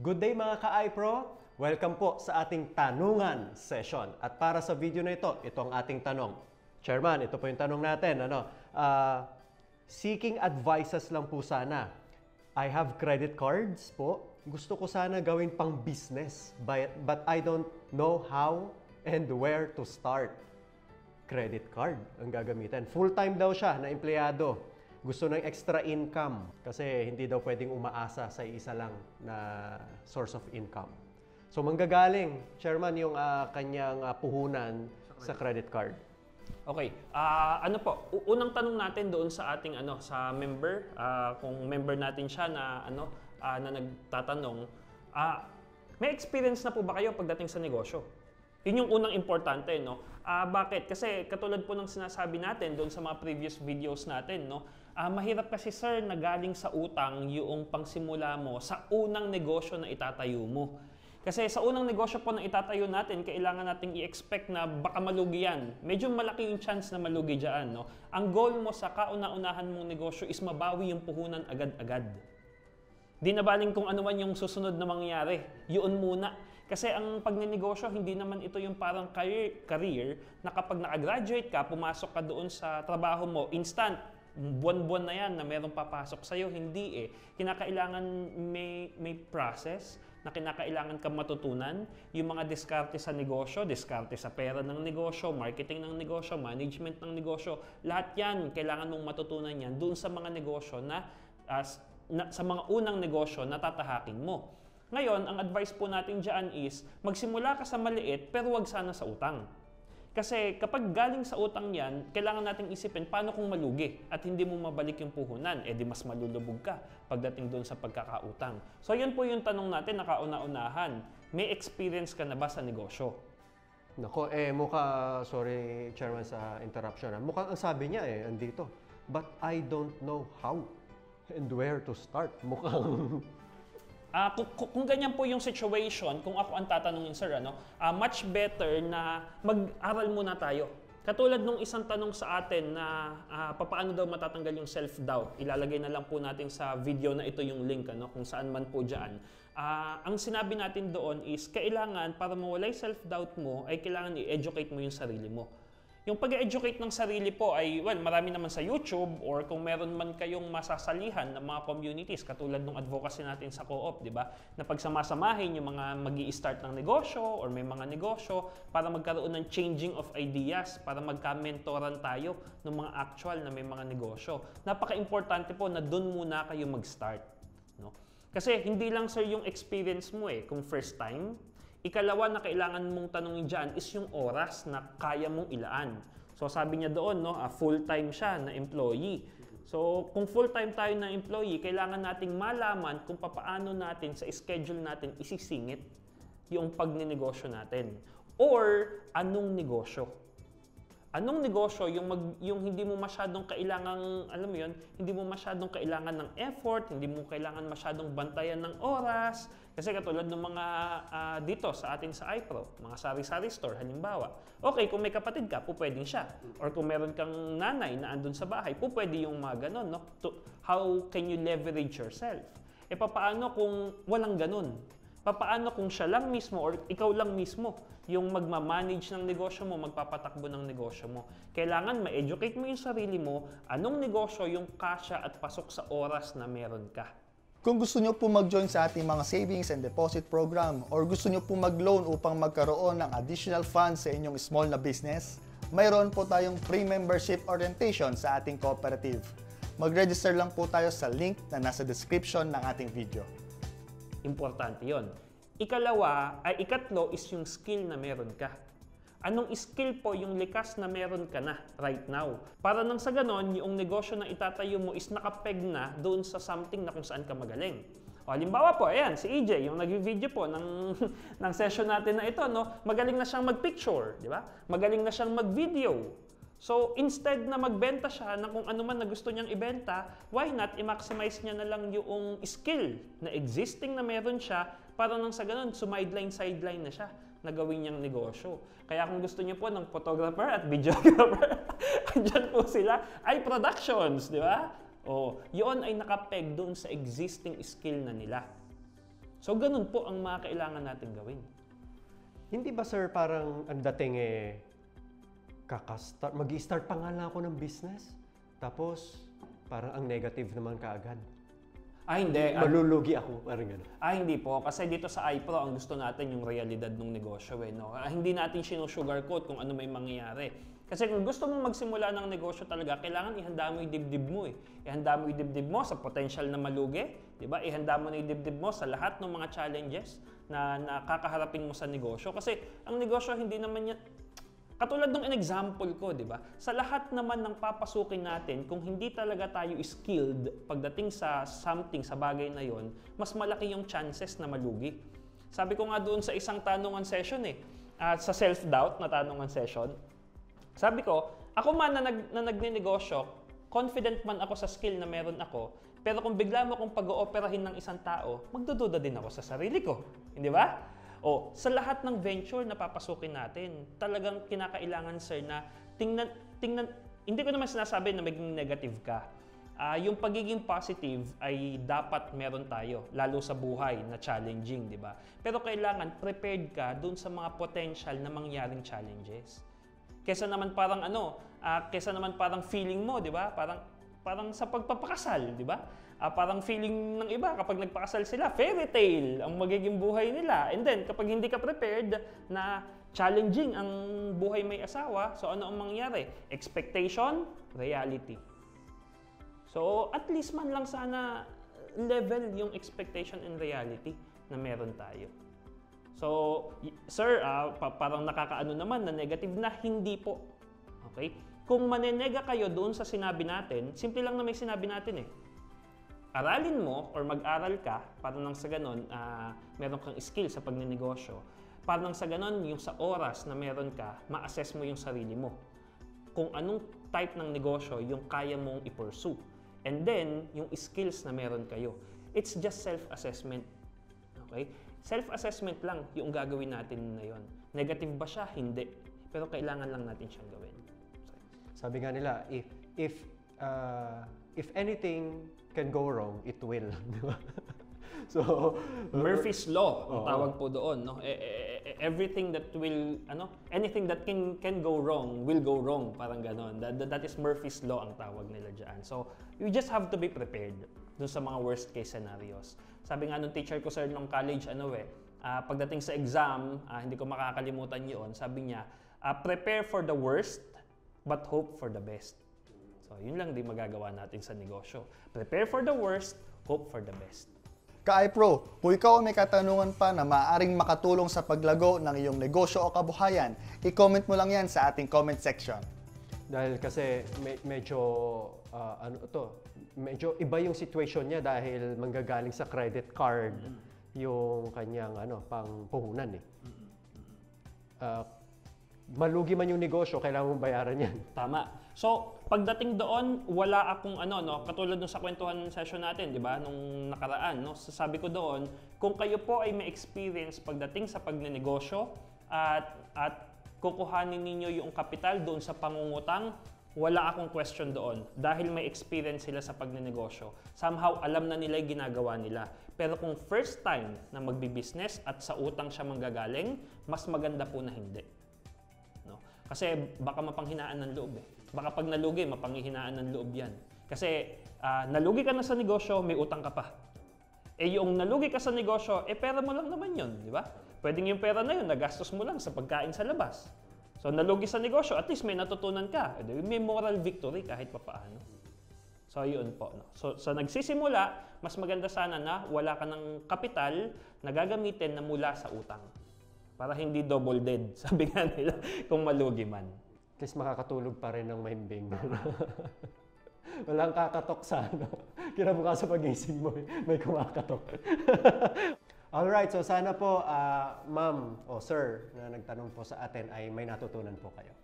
Good day mga ka-iPro! Welcome po sa ating tanungan session. At para sa video na ito ang ating tanong. Chairman, ito po yung tanong natin. Seeking advices lang po sana. I have credit cards po. Gusto ko sana gawin pang business, but I don't know how and where to start. Credit card ang gagamitin. Full-time daw siya na empleyado. Gusto ng extra income kasi hindi daw pwedeng umaasa sa isa lang na source of income. So manggagaling, Chairman, yung kanyang puhunan sa credit card. Okay. Unang tanong natin doon sa ating sa member, kung member natin siya na na nagtatanong, may experience na po ba kayo pagdating sa negosyo? Yun yung unang importante, no? Bakit? Kasi katulad po ng sinasabi natin doon sa mga previous videos natin, no? Mahirap kasi, sir, na galing sa utang yung pangsimula mo sa unang negosyo na itatayo mo. Kasi sa unang negosyo po na itatayo natin, kailangan nating i-expect na baka malugi yan. Medyo malaki yung chance na malugi dyan, no? Ang goal mo sa kauna-unahan mong negosyo is mabawi yung puhunan agad-agad. Di na baling kung ano man yung susunod na mangyari. Yun muna. Kasi ang pagninegosyo, hindi naman ito yung parang career na kapag nakagraduate ka, pumasok ka doon sa trabaho mo, instant, buwan-buwan na yan na merong papasok sa'yo. Hindi eh. Kinakailangan may process na kinakailangan kang matutunan. Yung mga diskarte sa negosyo, diskarte sa pera ng negosyo, marketing ng negosyo, management ng negosyo, lahat yan, kailangan mong matutunan yan doon sa mga negosyo sa mga unang negosyo na tatahakin mo. Ngayon, ang advice po natin dyan is, magsimula ka sa maliit pero wag sana sa utang. Kasi kapag galing sa utang yan, kailangan nating isipin paano kung malugi at hindi mo mabalik yung puhunan, di mas malulubog ka pagdating doon sa pagkakautang. So yun po yung tanong natin na kauna-unahan. May experience ka na ba sa negosyo? Nako, sorry Chairman sa interruption. Mukhang ang sabi niya andito, but I don't know how and where to start. Mukhang... Kung ganyan po yung situation, kung ako ang tatanungin, sir, much better na mag-aral muna tayo. Katulad nung isang tanong sa atin na paano daw matatanggal yung self-doubt. Ilalagay na lang po natin sa video na ito yung link, kung saan man po dyan. Ang sinabi natin doon is, kailangan para mawala yung self-doubt mo, ay kailangan i-educate mo yung sarili mo. Yung pag-educate ng sarili po ay, marami naman sa YouTube or kung meron man kayong masasalihan ng mga communities katulad ng advocacy natin sa co-op, di ba? Na pagsamasamahin yung mga magi-start ng negosyo or may mga negosyo para magkaroon ng changing of ideas, para magka-mentoran tayo ng mga actual na may mga negosyo. Napaka-importante po na doon muna kayo mag-start, no? Kasi hindi lang, sir, yung experience mo kung first time. Ikalawa na kailangan mong tanungin dyan is yung oras na kaya mong ilaan. So sabi niya doon, full-time siya na employee. So kung full-time tayo na employee, kailangan nating malaman kung paano natin sa schedule natin isisingit yung pagninegosyo natin. Or anong negosyo. Anong negosyo yung hindi mo masyadong kailangan, alam mo yun, hindi mo masyadong kailangan ng effort, hindi mo kailangan masyadong bantayan ng oras. Kasi katulad ng mga dito sa atin sa iPro, mga sari-sari store, halimbawa. Okay, kung may kapatid ka, pwedeng siya. Or kung meron kang nanay na andun sa bahay, pwede yung mga ganon, no? How can you leverage yourself? Paano kung walang ganon? Paano kung siya lang mismo or ikaw lang mismo yung magmamanage ng negosyo mo, magpapatakbo ng negosyo mo? Kailangan ma-educate mo yung sarili mo, anong negosyo yung kasya at pasok sa oras na meron ka. Kung gusto nyo po mag-join sa ating mga savings and deposit program or gusto nyo po mag-loan upang magkaroon ng additional funds sa inyong small na business, mayroon po tayong free membership orientation sa ating cooperative. Mag-register lang po tayo sa link na nasa description ng ating video. Importante yon. Ikatlo is yung skill na meron ka. Anong skill po yung likas na meron ka na right now? Para nang sa ganon, yung negosyo na itatayo mo is nakapeg na doon sa something na kung saan ka magaling. Halimbawa po, ayan, si EJ, yung nag-video po ng session natin na ito, magaling na siyang mag-picture, di ba? Magaling na siyang mag-video. So, instead na magbenta siya ng kung ano man na gusto niyang ibenta, why not i-maximize niya na lang yung skill na existing na meron siya para nang sa ganun, sideline na siya na gawin niyang negosyo. Kaya kung gusto niyo po ng photographer at videographer, andyan po sila, ay productions, di ba? Yun ay nakapeg doon sa existing skill na nila. So, ganun po ang mga kailangan natin gawin. Hindi ba sir parang ang dating mag-i-start pa nga lang ako ng business, tapos parang ang negative naman kaagad. Hindi. Malulugi ako, parang gano'n. Hindi po. Kasi dito sa iPro, ang gusto natin yung realidad ng negosyo. No? Hindi natin sinusugarcoat kung ano may mangyayari. Kasi kung gusto mong magsimula ng negosyo talaga, kailangan ihanda mo yung dibdib mo. Ihanda mo yung dibdib mo sa potential na malugi. Diba? Ihanda mo na yung dibdib mo sa lahat ng mga challenges na nakakaharapin mo sa negosyo. Kasi ang negosyo, hindi naman yan... Katulad ng example ko, di ba? Sa lahat naman ng papasukin natin, kung hindi talaga tayo skilled pagdating sa something, sa bagay na yon, mas malaki yung chances na malugi. Sabi ko nga doon sa isang tanungan session sa self-doubt na tanungan session, sabi ko, ako man na nagnenegosyo, confident man ako sa skill na meron ako, pero kung bigla mo akong pag-ooperahin ng isang tao, magdududa din ako sa sarili ko. Hindi ba? Sa lahat ng venture na papasukin natin, talagang kinakailangan, sir, na tingnan, hindi ko naman sinasabi na maging negative ka. Yung pagiging positive ay dapat meron tayo, lalo sa buhay na challenging, di ba? Pero kailangan prepared ka dun sa mga potential na mangyaring challenges. Kesa naman parang feeling mo, di ba? Parang sa pagpapakasal, di ba? Parang feeling ng iba kapag nagpakasal sila, fairy tale ang magiging buhay nila. And then, kapag hindi ka prepared na challenging ang buhay may asawa, so ano ang mangyari? Expectation, reality. So, at least man lang sana level yung expectation and reality na meron tayo. So, sir, parang nakakaano naman na negative na hindi po. Okay? Kung manenega kayo doon sa sinabi natin, simple lang na may sinabi natin Aralin mo or mag-aral ka para nang sa ganon meron kang skill sa pagnenegosyo. Para nang sa ganon, yung sa oras na meron ka, ma-assess mo yung sarili mo. Kung anong type ng negosyo yung kaya mong i-pursue. And then, yung skills na meron kayo. It's just self-assessment. Okay? Self-assessment lang yung gagawin natin na yon. Negative ba siya? Hindi. Pero kailangan lang natin siyang gawin. Sabi nga nila, if anything can go wrong, it will. So, Murphy's Law, ang tawag po doon. No? Everything that anything that can go wrong, will go wrong. Parang ganon. That is Murphy's Law ang tawag nila dyan. So, you just have to be prepared dun sa mga worst case scenarios. Sabi nga nung teacher ko, sir, nung college, pagdating sa exam, hindi ko makakalimutan yun, sabi niya, prepare for the worst, but hope for the best. So, yun lang din magagawa natin sa negosyo. Prepare for the worst, hope for the best. Ka-iPro, kung ikaw may katanungan pa na maaaring makatulong sa paglago ng iyong negosyo o kabuhayan, i-comment mo lang yan sa ating comment section. Dahil kasi medyo iba yung situation niya dahil manggagaling sa credit card yung kanyang pangpuhunan malugi man yung negosyo, kailangan mong bayaran yan. Tama. So, pagdating doon, wala akong katulad nung sa kwentuhan session natin, di ba, nung nakaraan, sabi ko doon, kung kayo po ay may experience pagdating sa pagnenegosyo at kukuhanin ninyo yung kapital doon sa pangungutang, wala akong question doon dahil may experience sila sa pagnenegosyo. Somehow, alam na nila yung ginagawa nila. Pero kung first time na magbi-business at sa utang siya manggagaling, mas maganda po na hindi. Kasi baka mapanghinaan ng loob Baka pag nalugi, mapanghihinaan ng loob yan. Kasi nalugi ka na sa negosyo, may utang ka pa. Yung nalugi ka sa negosyo, pera mo lang naman yun, di ba? Pwedeng yung pera na yun, nagastos mo lang sa pagkain sa labas. So nalugi sa negosyo, at least may natutunan ka. May moral victory kahit papaano. So yun po. So sa nagsisimula, mas maganda sana na wala ka ng kapital na gagamitin na mula sa utang. Para hindi double dead, sabi nga nila, kung malugi man. At least makakatulog pa rin ng mahimbing. Walang kakatok sa kinabukasan pagising mo, may kumakatok. Alright, so sana po, ma'am o sir na nagtanong po sa atin ay may natutunan po kayo.